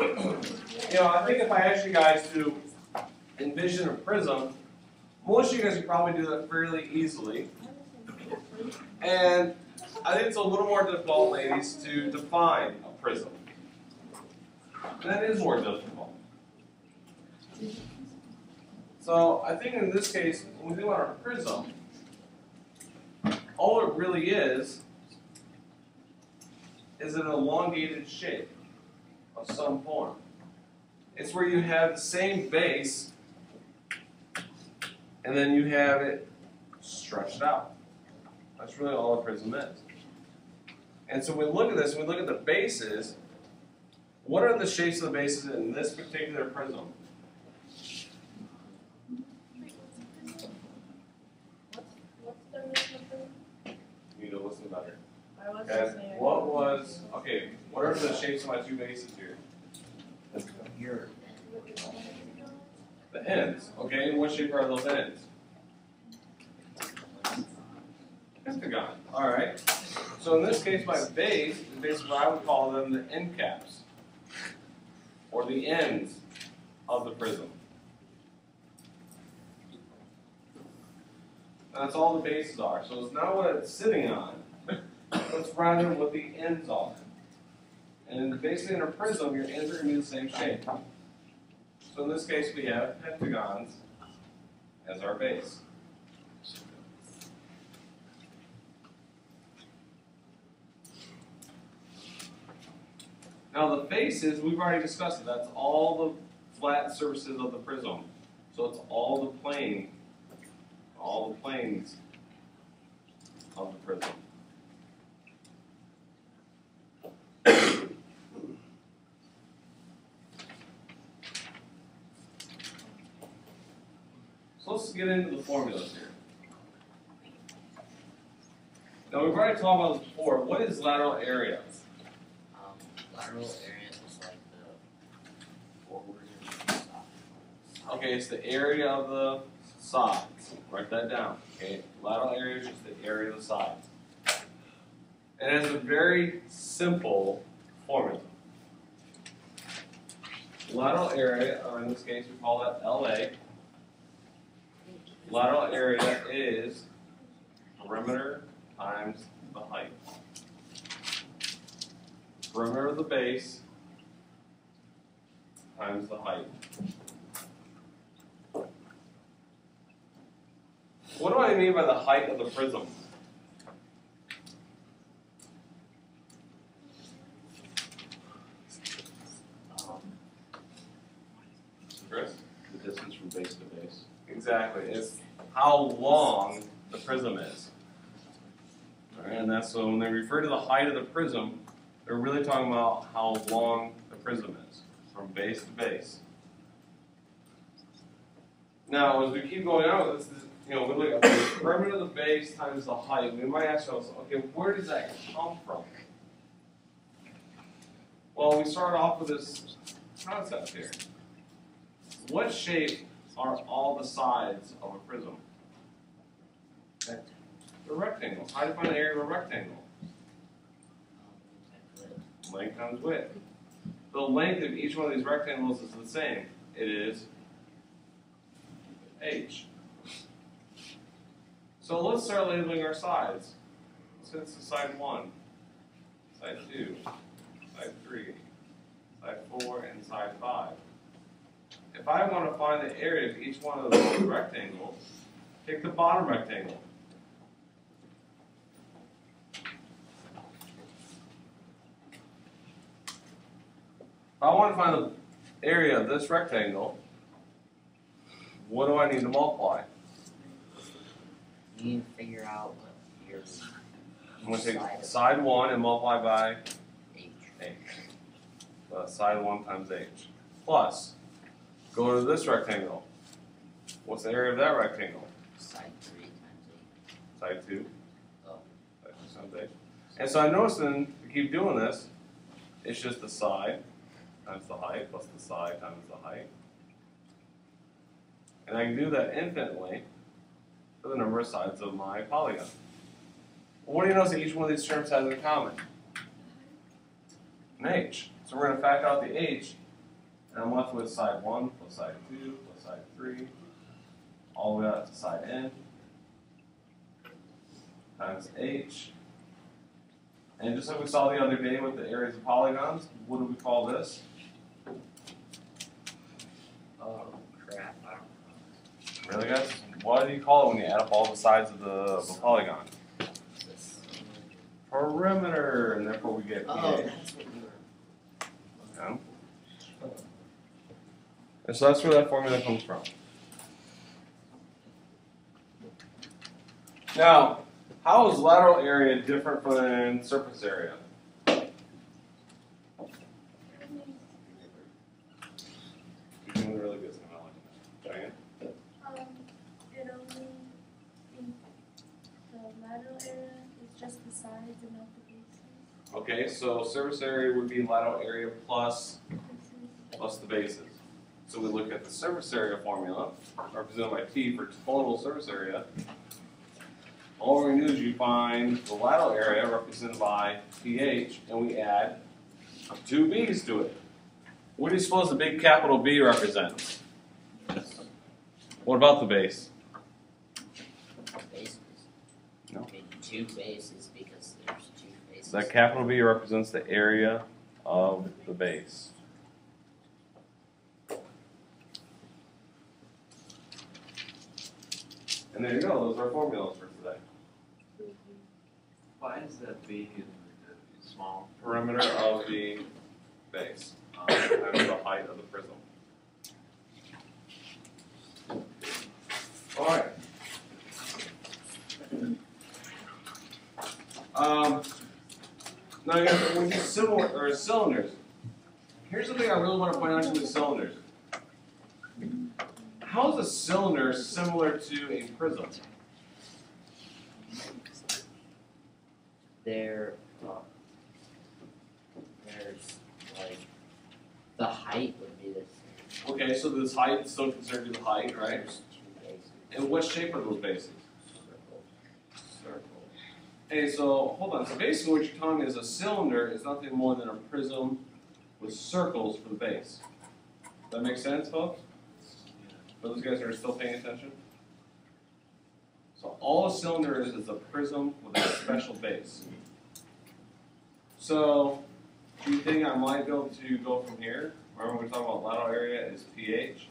You know, I think if I asked you guys to envision a prism, most of you guys could probably do that fairly easily. And I think it's a little more difficult, ladies, to define a prism. That is more difficult. So I think in this case, when we think about our prism, all it really is an elongated shape of some form. It's where you have the same base, and then you have it stretched out. That's really all a prism is. And so when we look at this, when we look at the bases, what are the shapes of the bases in this particular prism? What's the definition of prism? You need to listen better. I was Okay. listening. What are the shapes of my two bases here? Here. The ends. Okay, and what shape are those ends? Pentagon. All right. So in this case, my base is basically what I would call them the end caps, or the ends of the prism. And that's all the bases are. So it's not what it's sitting on, but it's rather what the ends are. And basically in a prism, your ends are going to be the same shape. So in this case, we have pentagons as our base. Now the faces, we've already discussed it. That's all the flat surfaces of the prism. So it's all the planes of the prism. So let's get into the formulas here. Now we've already talked about this before. What is lateral area? Lateral area is like the forward and the side. Okay, it's the area of the sides. Write that down. Okay, lateral area is just the area of the sides. And it has a very simple formula. Lateral area, or in this case we call that LA. Lateral area is perimeter times the height. Perimeter of the base times the height. What do I mean by the height of the prism? Chris? The distance from base to base. Exactly. It's how long the prism is. All right, and that's so when they refer to the height of the prism, they're really talking about how long the prism is, from base to base. Now, as we keep going on with this, we look at the perimeter of the base times the height. We might ask ourselves, okay, where does that come from? Well, we start off with this concept here. What shape are all the sides of a prism? The rectangle. How do you find the area of a rectangle? Length times width. The length of each one of these rectangles is the same. It is h. So let's start labeling our sides. So this is side 1, side 2, side 3, side 4, and side 5. If I want to find the area of each one of those rectangles, take the bottom rectangle. If I want to find the area of this rectangle, what do I need to multiply? You need to figure out what your I'm going to take side 1 and multiply by h. Side 1 times h. Plus, go to this rectangle. What's the area of that rectangle? Side 3 times Side 2. Oh. Side 2 times h. And so I notice then, to keep doing this, it's just the side times the height plus the side times the height. And I can do that infinitely for the number of sides of my polygon. Well, what do you notice that each one of these terms has in common? An h. So we're going to factor out the h And I'm left with side 1 plus side 2 plus side 3, all the way out to side n, times h. And just like we saw the other day with the areas of polygons, what do we call this? Oh crap! I don't know. Really, guys? What do you call it when you add up all the sides of the polygon? This- Perimeter, and therefore we get Oh, pH. that's what you were. Okay. And so that's where that formula comes from. Now, how is lateral area different from surface area? You're doing really good, Sam. I like that. Diane? It only, in the lateral area is just the sides and not the bases. Okay, so surface area would be lateral area plus the bases. So we look at the surface area formula, represented by P for total surface area. All we're going to do is you find the lateral area represented by pH, and we add 2 B's to it. What do you suppose the big capital B represents? What about the base? Bases. No. I mean, 2 bases because there's 2 bases. That capital B represents the area of the base. And there you go, those are formulas for today. Why is that B in the small? Perimeter of the base, times the height of the prism. All right. Now, again, when you cylinders, here's the thing I really want to point out to the cylinders. How is a cylinder similar to a prism? There's like the height would be the same. Okay, so this height is still considered to be the height, right? There's 2 bases. And what shape are those bases? Circle. Okay, so hold on. So basically what you're telling me is a cylinder is nothing more than a prism with circles for the base. Does that make sense, folks? For those guys that are still paying attention? So all a cylinder is a prism with a special base. So, do you think I might be able to go from here? Remember we talked about lateral area is pH,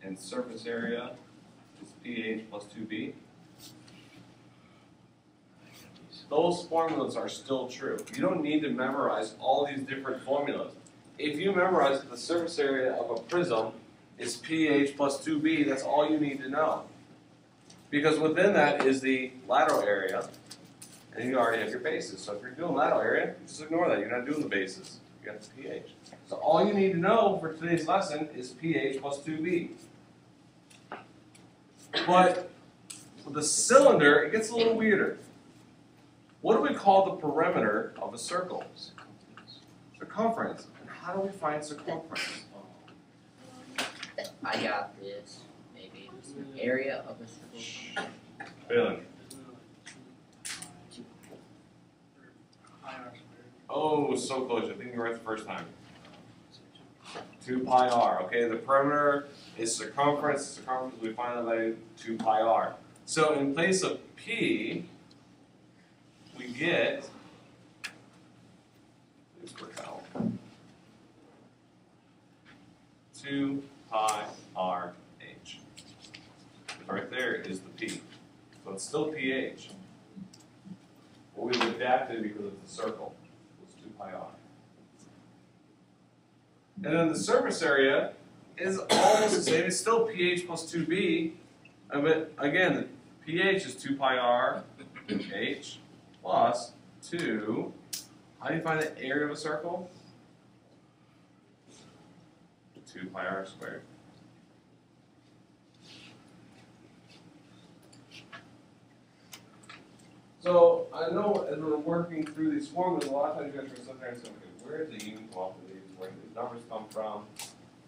and surface area is pH plus 2b. Those formulas are still true. You don't need to memorize all these different formulas. If you memorize that the surface area of a prism is pH plus 2b, that's all you need to know. Because within that is the lateral area, and you already have your bases. So if you're doing lateral area, just ignore that. You're not doing the bases. You got the pH. So all you need to know for today's lesson is pH plus 2b. But with the cylinder, it gets a little weirder. What do we call the perimeter of a circle? Circumference. And how do we find circumference? I got this. Maybe area of a circle. Phelan. Oh, so close. I think you were right the first time. 2 pi r. Okay, the perimeter is circumference. Circumference, we find that by 2 pi r. So in place of p, we get, let's work out, 2 pi r h. Right there is the p. So it's still pH. But we've adapted because it's a circle. It's 2 pi r. And then the surface area is almost the same. It's still pH plus 2b. But again, the pH is 2 pi r h plus 2. How do you find the area of a circle? 2 pi r squared. So I know as we're working through these formulas, a lot of times you guys are sit there and say, okay, where did the unit come up with these? Where did these numbers come from?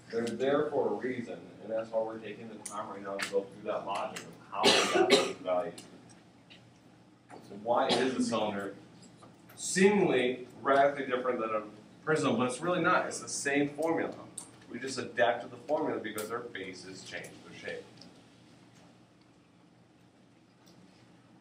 They're there for a reason, and that's why we're taking the time right now to go through that logic of how we got those values. So why is a cylinder seemingly radically different than a prism, but it's really not. It's the same formula. We just adapt to the formula because our bases change their shape.